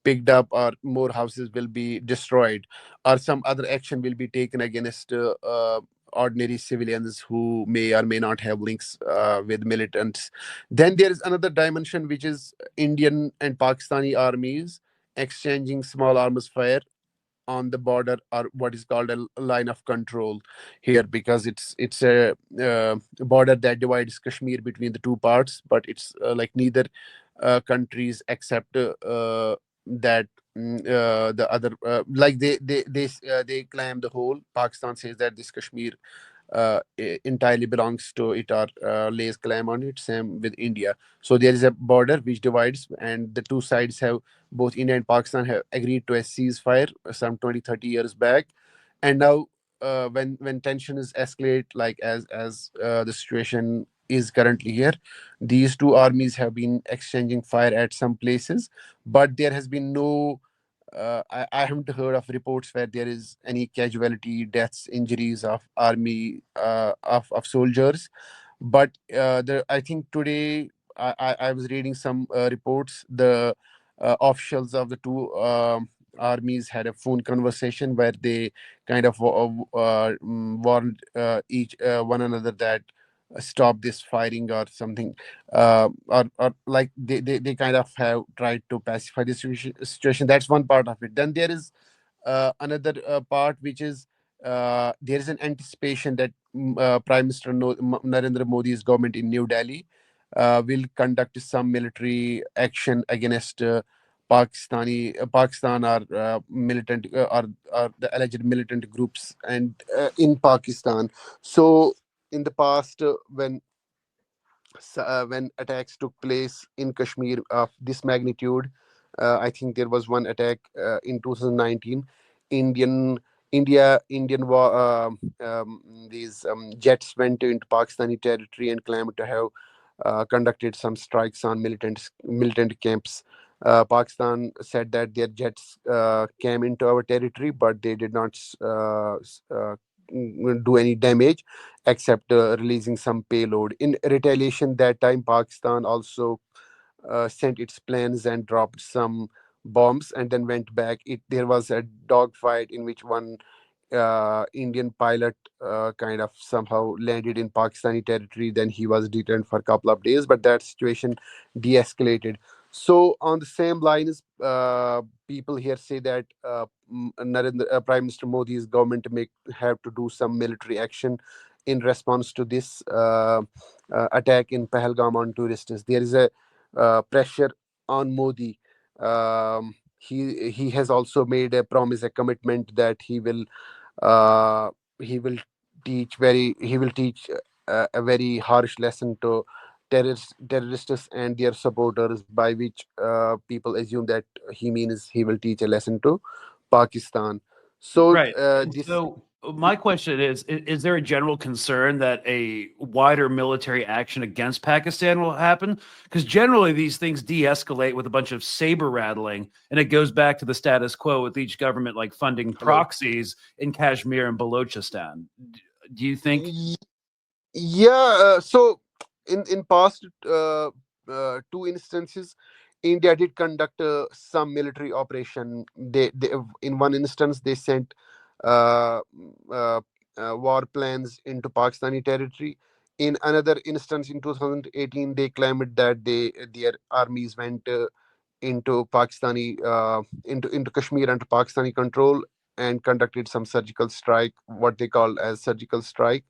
picked up, or more houses will be destroyed, or some other action will be taken against ordinary civilians who may or may not have links with militants. Then there is another dimension, which is Indian and Pakistani armies exchanging small arms fire on the border, or what is called a line of control here, because it's a border that divides Kashmir between the two parts, but it's like neither countries accept that the other, like they claim the whole. Pakistan says that this Kashmir entirely belongs to it or lays claim on it. Same with India. So there is a border which divides, and the two sides have, both India and Pakistan have agreed to a ceasefire some 20-30 years back. And now when tensions escalate, like as the situation is currently here, these two armies have been exchanging fire at some places, but there has been no I haven't heard of reports where there is any casualty, deaths, injuries of army of soldiers. But I think today I was reading some reports. The officials of the two armies had a phone conversation where they kind of warned each one another that stop this fighting or something, or like they kind of have tried to pacify the situation. That's one part of it. Then there is another part which is there is an anticipation that Prime Minister Narendra Modi's government in New Delhi will conduct some military action against Pakistan or militant or the alleged militant groups and in Pakistan. So in the past, when attacks took place in Kashmir of this magnitude, I think there was one attack in 2019. Indian these jets went into Pakistani territory and claimed to have conducted some strikes on militant camps. Pakistan said that their jets came into our territory, but they did not do any damage except releasing some payload. In retaliation, that time Pakistan also sent its planes and dropped some bombs and then went back. There was a dogfight in which one Indian pilot kind of somehow landed in Pakistani territory. Then he was detained for a couple of days, but that situation de-escalated. So on the same lines, people here say that Prime Minister Modi's government may have to do some military action in response to this attack in Pahalgam on tourists. There is a pressure on Modi. He has also made a promise, a commitment that uh, he will he will teach a very harsh lesson to terrorists and their supporters, by which people assume that he means he will teach a lesson to Pakistan. So Right. this So my question is there a general concern that a wider military action against Pakistan will happen? Because generally these things de-escalate with a bunch of saber rattling, and it goes back to the status quo with each government like funding proxies in Kashmir and Balochistan. Do you think? Yeah, so in past two instances, India did conduct some military operation. They in one instance they sent uh, uh, war planes into Pakistani territory. In another instance, in 2018, they claimed that their armies went into into Kashmir under Pakistani control and conducted some surgical strike, what they call as surgical strike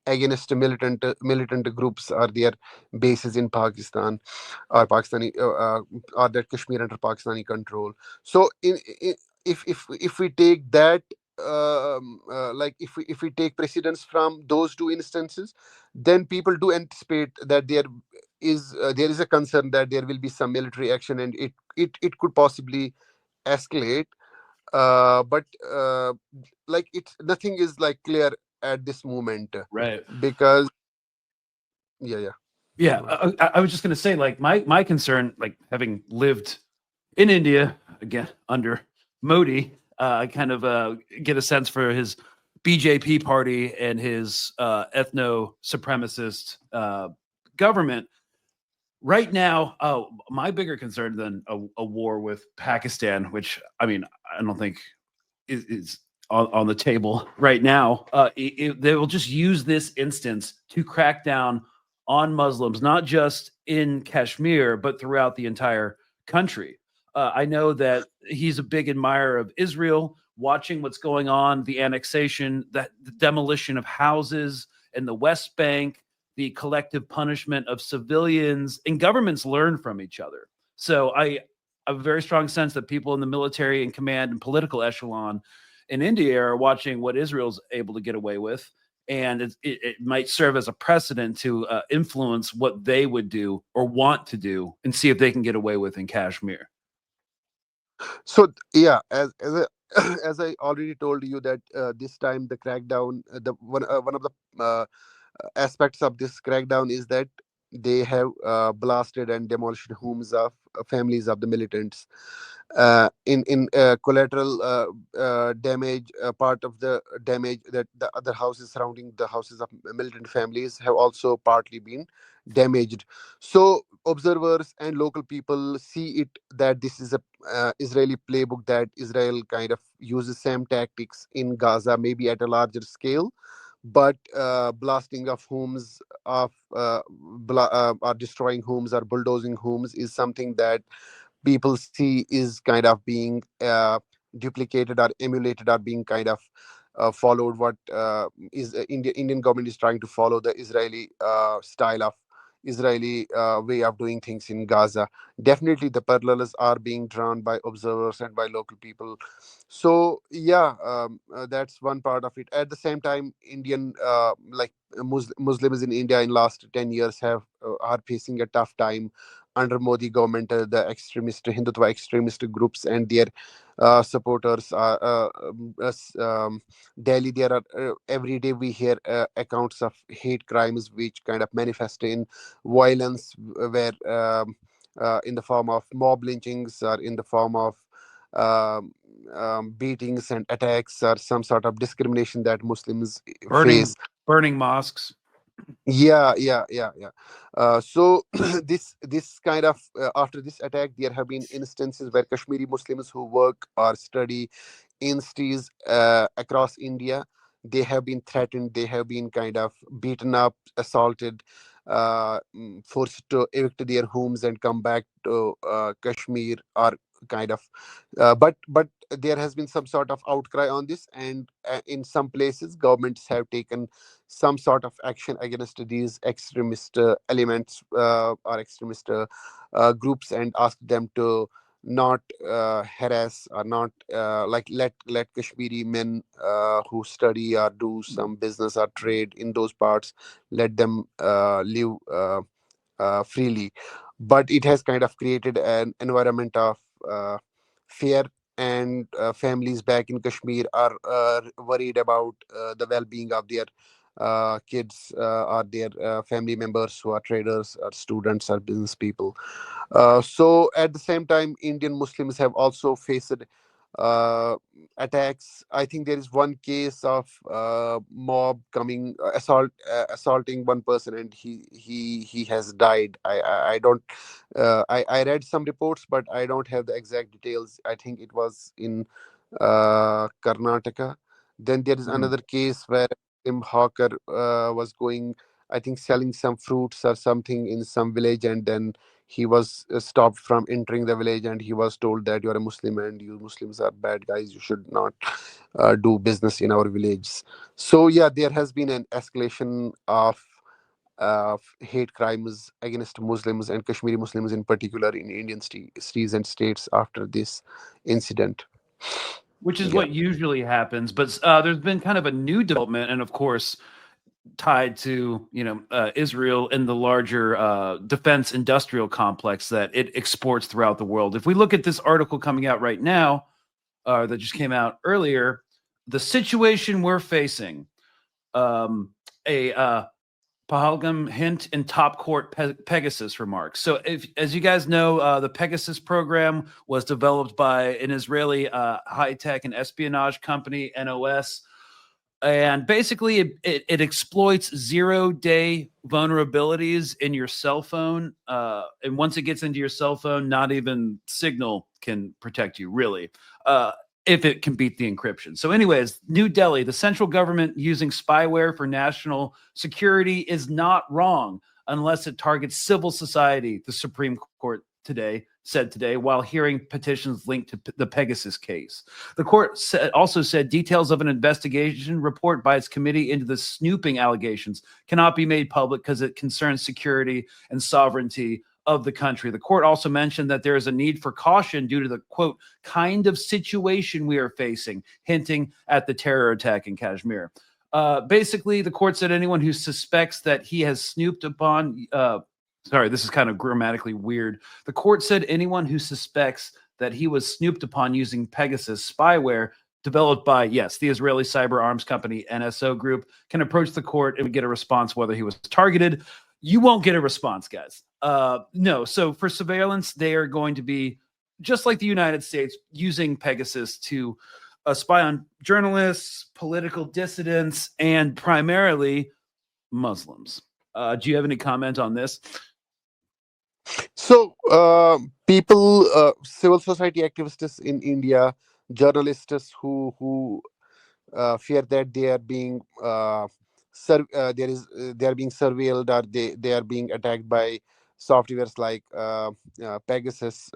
against militant groups or their bases in Pakistan or Pakistani or that Kashmir under Pakistani control. So if we take that like if we take precedence from those two instances, then people do anticipate that there is a concern that there will be some military action and it could possibly escalate. But like it's nothing is like clear at this moment, Right. because yeah. Yeah, I was just going to say, like, my concern, like having lived in India again under Modi, I kind of get a sense for his BJP party and his ethno supremacist government. Right now, my bigger concern than a war with Pakistan, which I mean, I don't think is on the table right now. They will just use this instance to crack down on Muslims, not just in Kashmir, but throughout the entire country. I know that he's a big admirer of Israel, watching what's going on, the annexation, the demolition of houses in the West Bank, the collective punishment of civilians, and governments learn from each other. So I have a very strong sense that people in the military and command and political echelon in India are watching what Israel's able to get away with. and it might serve as a precedent to influence what they would do or want to do and see if they can get away with in Kashmir. So yeah, as I, as I already told you that this time the crackdown, the one of the aspects of this crackdown is that they have blasted and demolished homes of families of the militants. In collateral damage, part of the damage that the other houses surrounding the houses of militant families have also partly been damaged. So observers and local people see it that this is a Israeli playbook, that Israel kind of uses same tactics in Gaza, maybe at a larger scale, but blasting of homes, of or destroying homes or bulldozing homes is something that people see is kind of being duplicated or emulated or being kind of followed. What is Indian government is trying to follow the Israeli style of Israeli way of doing things in Gaza. Definitely, the parallels are being drawn by observers and by local people. So yeah, that's one part of it. At the same time, Indian Muslims in India in last 10 years have are facing a tough time under Modi government. The extremist Hindutva extremist groups and their supporters are daily. There are every day we hear accounts of hate crimes which kind of manifest in violence, where in the form of mob lynchings or in the form of um, beatings and attacks or some sort of discrimination that Muslims face. Burning mosques. Yeah. So this kind of after this attack, there have been instances where Kashmiri Muslims who work or study in cities across India, they have been threatened, they have been kind of beaten up, assaulted, forced to evict their homes and come back to Kashmir, or kind of but there has been some sort of outcry on this, and in some places governments have taken some sort of action against these extremist elements or extremist groups, and asked them to not harass or not let Kashmiri men who study or do some business or trade in those parts, let them live freely. But it has kind of created an environment of fear, and families back in Kashmir are worried about the well-being of their kids or their family members who are traders or students or business people. So at the same time, Indian Muslims have also faced uh, attacks. I think there is one case of mob coming assaulting one person, and he has died. I don't I read some reports, but I don't have the exact details. I think it was in Karnataka. Then there is another case where Tim Hawker was going, I think, selling some fruits or something in some village, and then he was stopped from entering the village, and he was told that you are a Muslim and you Muslims are bad guys, you should not do business in our villages. So yeah, there has been an escalation of hate crimes against Muslims and Kashmiri Muslims in particular in Indian cities and states after this incident. Which is Yeah. what usually happens, but there's been kind of a new development, and of course, tied to Israel and the larger defense industrial complex that it exports throughout the world. If we look at this article coming out right now, that just came out earlier, the situation we're facing, a Pahalgam hint in top court Pegasus remarks. So, as you guys know, the Pegasus program was developed by an Israeli high-tech and espionage company, NOS. And basically, it exploits 0-day vulnerabilities in your cell phone. And once it gets into your cell phone, not even Signal can protect you, really, if it can beat the encryption. So anyways, New Delhi, the central government using spyware for national security is not wrong unless it targets civil society, the Supreme Court said today, while hearing petitions linked to the Pegasus case. The court also said details of an investigation report by its committee into the snooping allegations cannot be made public because it concerns security and sovereignty of the country. The court also mentioned that there is a need for caution due to the, quote, kind of situation we are facing, hinting at the terror attack in Kashmir. Basically, the court said anyone who suspects that he has snooped upon, sorry, this is kind of grammatically weird. The court said anyone who suspects that he was snooped upon using Pegasus spyware developed by, yes, the Israeli cyber arms company NSO Group can approach the court and get a response whether he was targeted. You won't get a response, guys. No. So for surveillance, they are going to be, just like the United States, using Pegasus to spy on journalists, political dissidents, and primarily Muslims. Do you have any comment on this? So, civil society activists in India, journalists who fear that they are being they are being surveilled, or they are being attacked by softwares like Pegasus,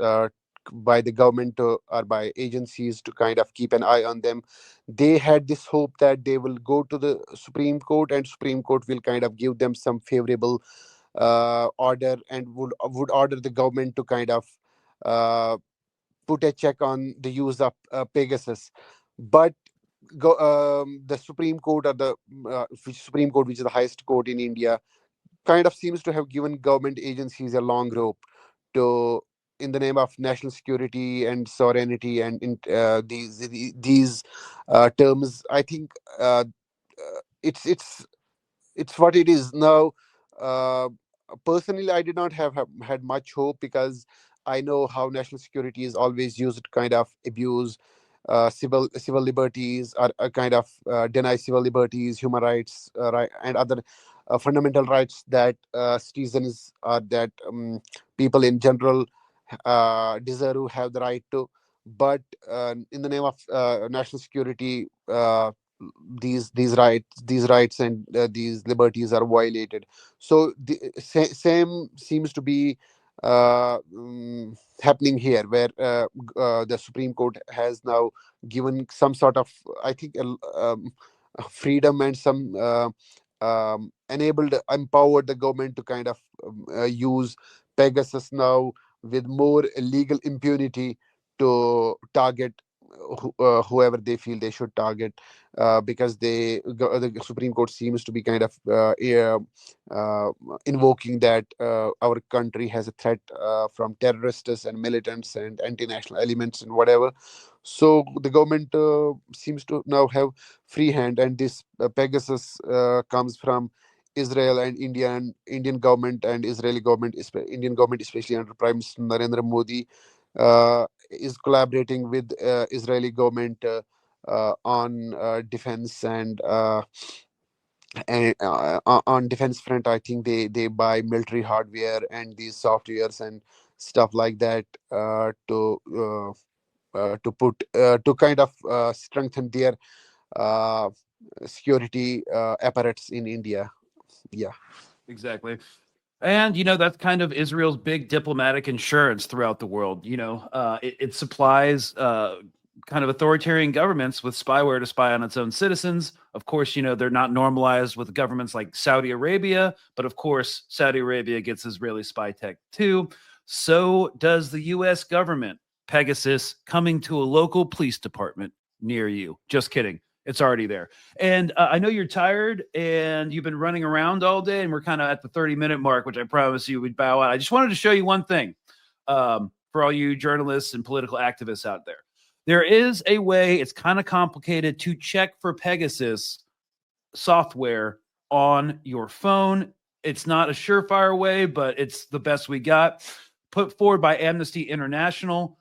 by the government or by agencies to kind of keep an eye on them. They had this hope that they will go to the Supreme Court, and Supreme Court will kind of give them some favorable order, and would order the government to kind of uh, put a check on the use of Pegasus. But the Supreme Court, or the Supreme Court, which is the highest court in India, kind of seems to have given government agencies a long rope to, in the name of national security and sovereignty, and in these terms. I think it's what it is now. Uh, Personally, I did not have had much hope, because I know how national security is always used to kind of abuse civil liberties, or kind of deny civil liberties, human rights, right, and other fundamental rights that citizens, or that people in general deserve to have the right to. But in the name of national security, these rights and these liberties are violated. So the same seems to be happening here, where the Supreme Court has now given some sort of, I think, freedom, and some empowered the government to kind of use Pegasus now with more legal impunity to target whoever they feel they should target, because the Supreme Court seems to be kind of invoking that our country has a threat from terrorists and militants and anti-national elements and whatever. So the government seems to now have free hand, and this Pegasus comes from Israel and Indian government and Israeli government, Indian government, especially under Prime Minister Narendra Modi, is collaborating with Israeli government on defense, and on defense front. I think they buy military hardware and these softwares and stuff like that, to put to kind of strengthen their uh, security apparatus in India. Yeah. Exactly. And, that's kind of Israel's big diplomatic insurance throughout the world. It supplies kind of authoritarian governments with spyware to spy on its own citizens. Of course, they're not normalized with governments like Saudi Arabia, but of course, Saudi Arabia gets Israeli spy tech too. So does the US government. Pegasus coming to a local police department near you. Just kidding. It's already there. And I know you're tired and you've been running around all day, and we're kind of at the 30-minute mark, which I promise you we'd bow out. I just wanted to show you one thing for all you journalists and political activists out there. There is a way, it's kind of complicated, to check for Pegasus software on your phone. It's not a surefire way, but it's the best we got. Put forward by Amnesty International.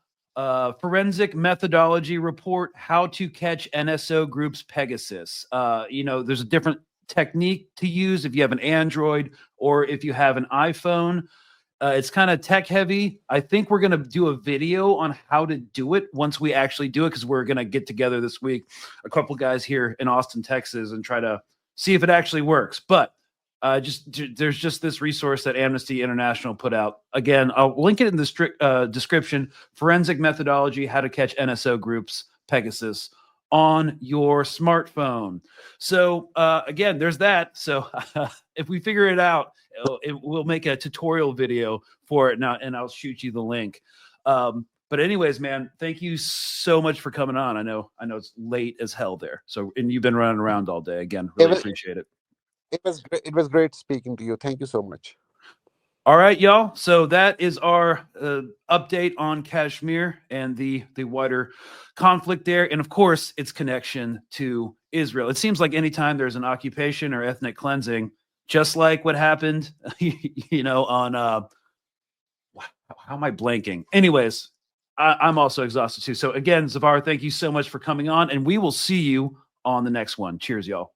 Forensic methodology report, how to catch NSO groups Pegasus. There's a different technique to use if you have an Android or if you have an iPhone. It's kind of tech heavy. I think we're going to do a video on how to do it once we actually do it, because we're going to get together this week, a couple guys here in Austin, Texas, and try to see if it actually works. But there's just this resource that Amnesty International put out. Again, I'll link it in the description. Forensic methodology, how to catch NSO groups Pegasus on your smartphone. So again, there's that. So if we figure it out, we'll make a tutorial video for it now, and I'll shoot you the link. But anyways, man, thank you so much for coming on. I know it's late as hell there. So, and you've been running around all day. Again, really appreciate it. It was great. It was great speaking to you. Thank you so much. All right, y'all. So that is our update on Kashmir and the wider conflict there, and of course, its connection to Israel. It seems like anytime there's an occupation or ethnic cleansing, just like what happened, on how am I blanking? Anyways, I'm also exhausted too. So again, Zafar, thank you so much for coming on, and we will see you on the next one. Cheers, y'all.